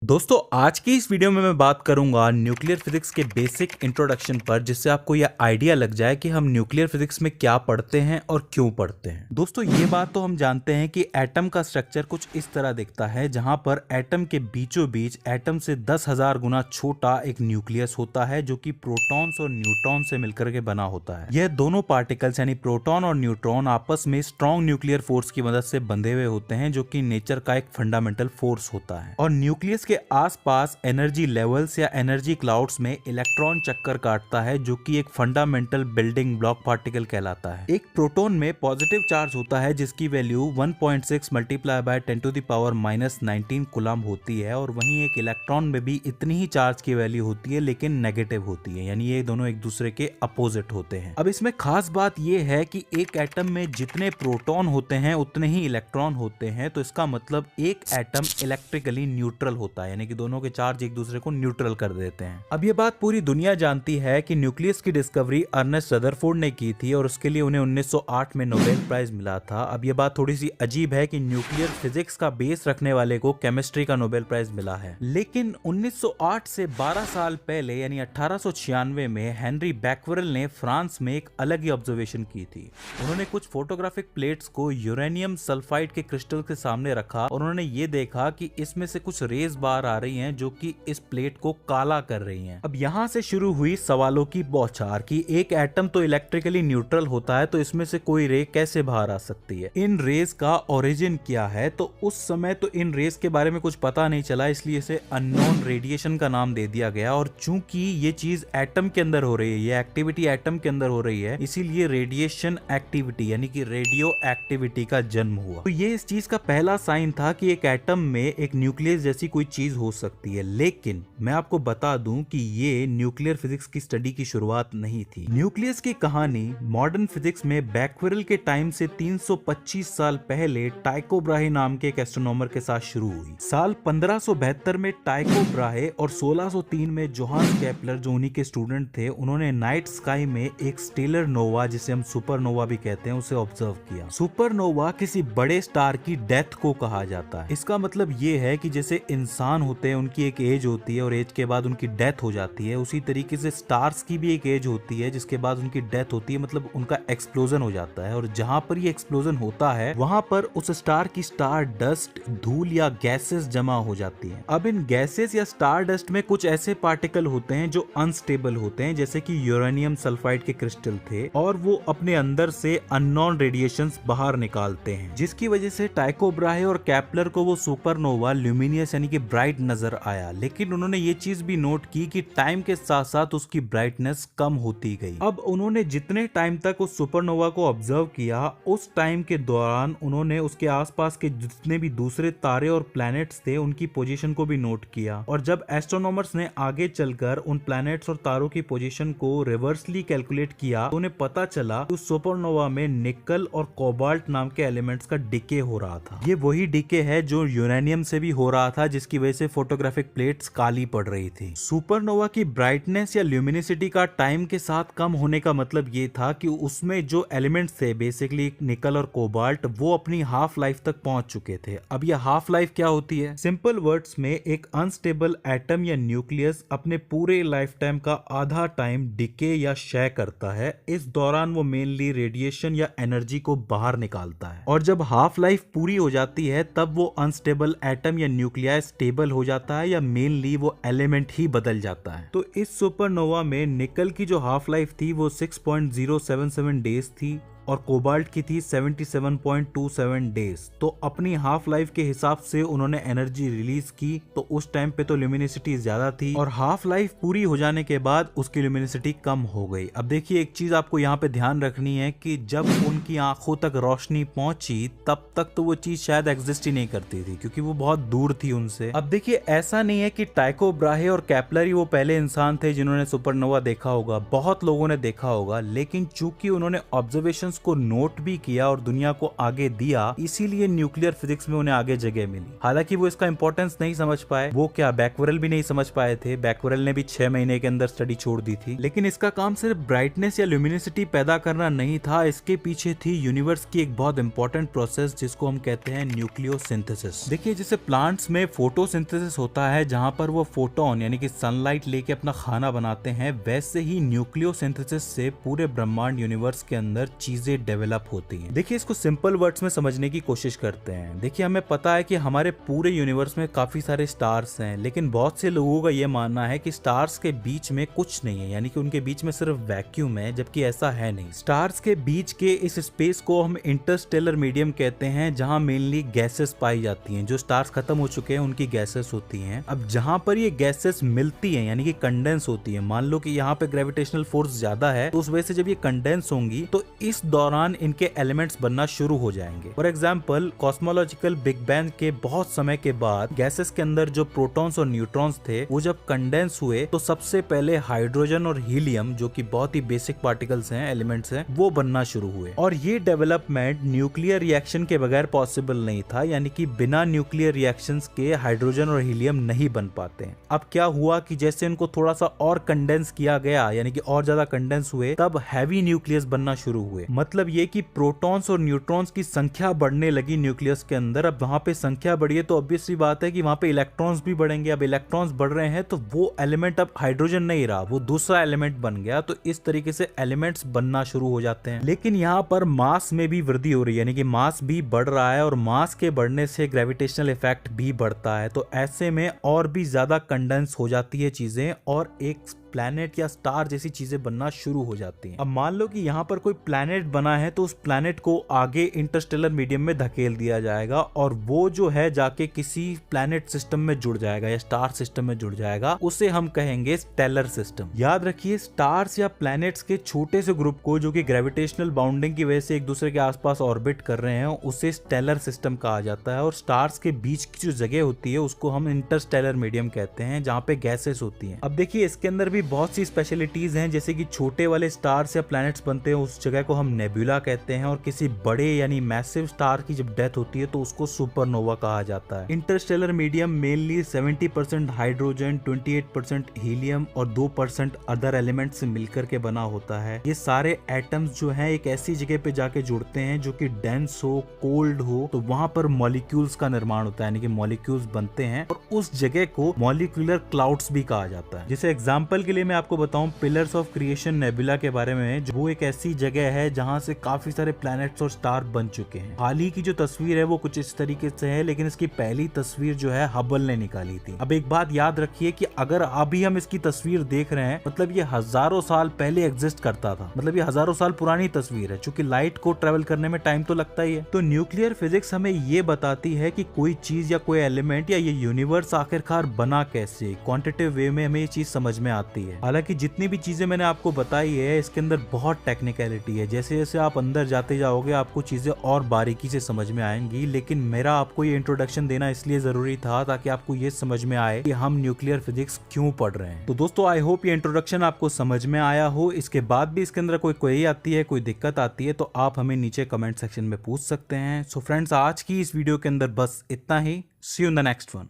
दोस्तों आज की इस वीडियो में मैं बात करूंगा न्यूक्लियर फिजिक्स के बेसिक इंट्रोडक्शन पर, जिससे आपको यह आइडिया लग जाए कि हम न्यूक्लियर फिजिक्स में क्या पढ़ते हैं और क्यों पढ़ते हैं। दोस्तों ये बात तो हम जानते हैं कि एटम का स्ट्रक्चर कुछ इस तरह दिखता है, जहां पर एटम के बीचों बीच एटम से 10,000 गुना छोटा एक न्यूक्लियस होता है, जो कि प्रोटॉन्स और न्यूट्रॉन से मिलकर के बना होता है। यह दोनों पार्टिकल्स यानी प्रोटॉन और न्यूट्रॉन आपस में स्ट्रॉन्ग न्यूक्लियर फोर्स की मदद से बंधे हुए होते हैं, जो कि नेचर का एक फंडामेंटल फोर्स होता है। और न्यूक्लियस के आसपास एनर्जी लेवल्स या एनर्जी क्लाउड्स में इलेक्ट्रॉन चक्कर काटता है, जो कि एक फंडामेंटल बिल्डिंग ब्लॉक पार्टिकल कहलाता है। एक प्रोटॉन में पॉजिटिव चार्ज होता है, जिसकी वैल्यू 1.6 मल्टीप्लाई बाय 10⁻⁻19 कूलम होती है, और वहीं एक इलेक्ट्रॉन में भी इतनी ही चार्ज की वैल्यू होती है, लेकिन नेगेटिव होती है, यानी ये दोनों एक दूसरे के अपोजिट होते हैं। अब इसमें खास बात ये है कि एक एटम में जितने प्रोटॉन होते हैं उतने ही इलेक्ट्रॉन होते हैं, तो इसका मतलब एक एटम इलेक्ट्रिकली न्यूट्रल होता है, यानी कि दोनों के चार्ज एक दूसरे को न्यूट्रल कर देते हैं। अब ये बात पूरी दुनिया जानती है कि न्यूक्लियस की डिस्कवरी अर्नेस्ट रदरफोर्ड ने की थी, और उसके लिए उन्हें 1908 में नोबेल प्राइज मिला था। अब ये बात थोड़ी सी अजीब है कि न्यूक्लियर फिजिक्स का बेस रखने वाले को केमिस्ट्री का नोबेल प्राइज मिला है, लेकिन 1908 से 12 साल पहले यानी 1896 में हेनरी बैक्वेरेल ने फ्रांस में एक अलग ही ऑब्जर्वेशन की थी। उन्होंने कुछ फोटोग्राफिक प्लेट्स को यूरेनियम सल्फाइड के क्रिस्टल के सामने रखा, और उन्होंने ये देखा कि इसमें से कुछ रेज बाहर आ रही हैं, जो कि इस प्लेट को काला कर रही हैं। अब यहाँ से शुरू हुई सवालों की बौछार कि एक एटम तो इलेक्ट्रिकली न्यूट्रल होता है, तो इसमें से कोई रे कैसे बाहर आ सकती है, इन रेज का ओरिजिन क्या है। तो उस समय तो इन रेज के बारे में कुछ पता नहीं चला, इसलिए इसे अननोन रेडिएशन का नाम दे दिया गया। और चूंकि ये चीज एटम के अंदर हो रही है, ये एक्टिविटी एटम के अंदर हो रही है, इसीलिए रेडिएशन एक्टिविटी यानी कि रेडियो एक्टिविटी का जन्म हुआ। तो ये इस चीज का पहला साइन था कि एक एटम में एक न्यूक्लियस जैसी कोई चीज हो सकती है। लेकिन मैं आपको बता दूं कि ये न्यूक्लियर फिजिक्स की स्टडी की शुरुआत नहीं थी। न्यूक्लियस की कहानी मॉडर्न फिजिक्स में बैक्वेरेल के टाइम से 325 साल पहले टाइको ब्राहे नाम के एक एस्ट्रोनॉमर के साथ शुरू हुई। साल 1572 में टाइको ब्राहे और 1603 में जोहान्स केपलर, जो उन्हीं के स्टूडेंट थे, उन्होंने नाइट स्काई में एक स्टेलर नोवा, जिसे हम सुपरनोवा भी कहते हैं, उसे ऑब्जर्व किया। सुपरनोवा किसी बड़े स्टार की डेथ को कहा जाता है। इसका मतलब ये है कि जैसे इंसान होते हैं, उनकी एक एज होती है और एज के बाद उनकी डेथ हो जाती है, उसी तरीके से स्टार्स की भी एक एज होती है जिसके बाद उनकी डेथ होती है, मतलब उनका एक्सप्लोजन हो जाता है। और जहां पर ये एक्सप्लोजन होता है, वहां पर उस स्टार की स्टार डस्ट, धूल या गैसेस जमा हो जाती है। अब इन गैसेस या स्टार डस्ट में कुछ ऐसे पार्टिकल होते हैं जो अनस्टेबल होते हैं, जैसे कि यूरेनियम सल्फाइड के क्रिस्टल थे, और वो अपने अंदर से अननोन रेडिएशंस बाहर निकालते हैं, जिसकी वजह से टाइको ब्राहे और केपलर को वो सुपरनोवा ल्यूमिनियस यानी कि ब्राइट नजर आया। लेकिन उन्होंने ये चीज भी नोट की कि टाइम के साथ साथ उसकी ब्राइटनेस कम होती गई। अब उन्होंने जितने टाइम तक उस सुपरनोवा को ऑब्जर्व किया, उस टाइम के दौरान उन्होंने उसके आसपास के जितने भी दूसरे तारे और प्लैनेट्स थे, उनकी पोजीशन को भी नोट किया। और जब एस्ट्रोनॉमर्स ने आगे चलकर उन प्लैनेट्स और तारों की पोजीशन को रिवर्सली कैलकुलेट किया, तो उन्हें पता चला कि उस सुपरनोवा में निकल और कोबाल्ट नाम के एलिमेंट्स का डिके हो रहा था। ये वही डिके है जो यूरेनियम से भी हो रहा था, जिसकी वजह से फोटोग्राफिक प्लेट्स काली पड़ रही थी। सुपरनोवा की ब्राइटनेस या ल्यूमिनिसिटी का टाइम के साथ कम होने का मतलब ये था कि उसमें जो एलिमेंट्स थे, बेसिकली निकल और कोबाल्ट, वो अपनी हाफ लाइफ तक पहुंच चुके थे। अब ये हाफ लाइफ क्या होती है? सिंपल वर्ड्स में, एक अनस्टेबल एटम या न्यूक्लियस अपने पूरे लाइफ टाइम का आधा टाइम डिके या क्षय करता है। इस दौरान वो मेनली रेडिएशन या एनर्जी को बाहर निकालता है, और जब हाफ लाइफ पूरी हो जाती है, तब वो अनस्टेबल एटम या न्यूक्लियस स्टेबल हो जाता है, या मेनली वो एलिमेंट ही बदल जाता है। तो इस सुपरनोवा में निकल की जो हाफ लाइफ थी वो 6.077 डेज थी, और कोबाल्ट की थी 77.27 डेज। तो अपनी हाफ लाइफ के हिसाब से उन्होंने एनर्जी रिलीज की, तो उस टाइम पे तो ल्यूमिनिसिटी ज्यादा थी, और हाफ लाइफ पूरी हो जाने के बाद उसकी ल्यूमिनिसिटी कम हो गई। अब देखिए, एक चीज आपको यहाँ पे ध्यान रखनी है कि जब उनकी आंखों तक रोशनी पहुंची, तब तक तो वो चीज शायद एग्जिस्ट ही नहीं करती थी, क्योंकि वो बहुत दूर थी उनसे। अब देखिए, ऐसा नहीं है कि टाइको ब्राहे और केपलर ही वो पहले इंसान थे जिन्होंने सुपरनोवा देखा होगा, बहुत लोगों ने देखा होगा, लेकिन चूंकि उन्होंने ऑब्जर्वेशन क्वेश्चंस को नोट भी किया और दुनिया को आगे दिया, इसीलिए न्यूक्लियर फिजिक्स में उन्हें आगे जगह मिली। हालांकि वो इसका इंपॉर्टेंस नहीं समझ पाए, वो क्या बैक्वेरेल भी नहीं समझ पाए थे, बैक्वेरेल ने भी 6 महीने के अंदर स्टडी छोड़ दी थी। लेकिन इसका काम सिर्फ ब्राइटनेस या ल्यूमिनिसिटी पैदा करना नहीं था, इसके पीछे थी यूनिवर्स की एक बहुत इंपॉर्टेंट प्रोसेस जिसको हम कहते हैं न्यूक्लियोसिंथेसिस। देखिए, जैसे प्लांट्स में फोटोसिंथेसिस होता है जहां पर वो फोटोन यानी कि सनलाइट लेके अपना खाना बनाते हैं, वैसे ही न्यूक्लियोसिंथेसिस से पूरे ब्रह्मांड यूनिवर्स के अंदर चीजें डेवलप होती हैं। देखिए, इसको सिंपल वर्ड्स में समझने की कोशिश करते हैं। देखिए, हमें पता है कि हमारे पूरे यूनिवर्स में काफी सारे स्टार्स हैं, लेकिन बहुत से लोगों का ये मानना है कि स्टार्स के बीच में कुछ नहीं है, यानी कि उनके बीच में सिर्फ वैक्यूम है, जबकि ऐसा है नहीं। स्टार्स के बीच के इस स्पेस को हम इंटरस्टेलर मीडियम कहते हैं, जहां मेनली गैसेस पाई जाती हैं। जो स्टार्स खत्म हो चुके हैं उनकी गैसेस होती हैं। अब जहां पर ये गैसेस मिलती हैं यानी कि कंडेंस होती है, मान लो कि यहाँ पे ग्रेविटेशनल फोर्स ज्यादा है, तो उस वजह से जब ये कंडेंस होंगी तो इस दौरान इनके एलिमेंट्स बनना शुरू हो जाएंगे। For example, cosmological big bang के बहुत समय के बाद गैसेस के अंदर जो प्रोटॉन्स और न्यूट्रॉन्स थे वो जब कंडेंस हुए तो सबसे पहले हाइड्रोजन और हीलियम, जो कि बहुत ही बेसिक पार्टिकल्स हैं, एलिमेंट्स हैं, वो बनना शुरू हुए। और ये डेवलपमेंट न्यूक्लियर रिएक्शन के बगैर पॉसिबल नहीं था, यानी कि बिना न्यूक्लियर रिएक्शंस के हाइड्रोजन और हीलियम नहीं बन पाते हैं। अब क्या हुआ कि जैसे इनको थोड़ा सा और कंडेंस किया गया, यानी कि और ज्यादा कंडेंस हुए, तब हैवी न्यूक्लियस बनना शुरू हुए। मतलब ये कि प्रोटॉन्स और न्यूट्रॉन्स की संख्या बढ़ने लगी न्यूक्लियस के अंदर। अब वहां पे संख्या बढ़ी है तो ऑब्वियसली बात है कि वहां पे इलेक्ट्रॉन्स भी बढ़ेंगे। अब इलेक्ट्रॉन्स बढ़ रहे हैं तो वो एलिमेंट अब हाइड्रोजन नहीं रहा, वो दूसरा एलिमेंट बन गया। तो इस तरीके से एलिमेंट्स बनना शुरू हो जाते हैं। लेकिन यहाँ पर मास में भी वृद्धि हो रही है, यानी कि मास भी बढ़ रहा है, और मास के बढ़ने से ग्रेविटेशनल इफेक्ट भी बढ़ता है। तो ऐसे में और भी ज्यादा कंडेंस हो जाती है चीजें और एक प्लैनेट या स्टार जैसी चीजें बनना शुरू हो जाती हैं। अब मान लो कि यहाँ पर कोई प्लैनेट बना है तो उस प्लैनेट को आगे इंटरस्टेलर मीडियम में धकेल दिया जाएगा और वो जो है जाके किसी प्लैनेट सिस्टम में जुड़ जाएगा या स्टार सिस्टम में जुड़ जाएगा। उसे हम कहेंगे स्टेलर सिस्टम। याद रखिए, स्टार्स या प्लैनेट्स के छोटे से ग्रुप को जो कि ग्रेविटेशनल बाउंडिंग की वजह से एक दूसरे के आसपास ऑर्बिट कर रहे हैं, उसे स्टेलर सिस्टम कहा जाता है। और स्टार्स के बीच की जो जगह होती है उसको हम इंटरस्टेलर मीडियम कहते हैं, जहाँ पे गैसेस होती हैं। अब देखिए, इसके अंदर भी बहुत सी स्पेशलिटीज हैं, जैसे कि छोटे वाले स्टार्स या प्लैनेट्स बनते हैं उस जगह को हम नेबुला कहते हैं, और किसी बड़े यानी मैसिव स्टार की जब डेथ होती है तो उसको सुपरनोवा कहा जाता है। Interstellar medium mainly 70% hydrogen, 28% helium और 2% अदर एलिमेंट से मिलकर के बना होता है। ये सारे एटम्स जो हैं एक ऐसी जगह पे जाके जुड़ते हैं जो कि डेंस हो, कोल्ड हो, तो वहां पर मॉलिक्यूल्स का निर्माण होता है, यानी कि मॉलिक्यूल्स बनते हैं, और उस जगह को मॉलिक्यूलर क्लाउड्स भी कहा जाता है। जैसे एग्जांपल के लिए मैं आपको बताऊं पिलर्स ऑफ क्रिएशन नेबुला के बारे में, जो वो एक ऐसी जगह है जहां से काफी सारे प्लैनेट्स और स्टार बन चुके हैं। हाल ही की जो तस्वीर है वो कुछ इस तरीके से है, लेकिन इसकी पहली तस्वीर जो है हबल ने निकाली थी। अब एक बात याद रखिए कि अगर अभी हम इसकी तस्वीर देख रहे हैं, मतलब ये हजारों साल पहले एग्जिस्ट करता था, मतलब ये हजारों साल पुरानी तस्वीर है। चूंकि लाइट को ट्रेवल करने में टाइम तो लगता ही है। तो न्यूक्लियर फिजिक्स हमें ये बताती है कि कोई चीज या कोई एलिमेंट या ये यूनिवर्स आखिरकार बना कैसे। क्वांटिटेटिव वे में हमें ये चीज समझ में आती है। हालांकि जितनी भी चीजें मैंने आपको बताई है इसके अंदर बहुत टेक्निकलिटी है। जैसे जैसे आप अंदर जाते जाओगे आपको चीजें और बारीकी से समझ में आएंगी, लेकिन मेरा आपको ये इंट्रोडक्शन देना इसलिए जरूरी था ताकि आपको ये समझ में आए कि हम न्यूक्लियर फिजिक्स क्यों पढ़ रहे हैं। तो दोस्तों, आई होप ये इंट्रोडक्शन आपको समझ में आया हो। इसके बाद भी इसके अंदर कोई क्वेरी आती है, कोई दिक्कत आती है, तो आप हमें नीचे कमेंट सेक्शन में पूछ सकते हैं। सो फ्रेंड्स, आज की इस वीडियो के अंदर बस इतना ही। See you in the next one.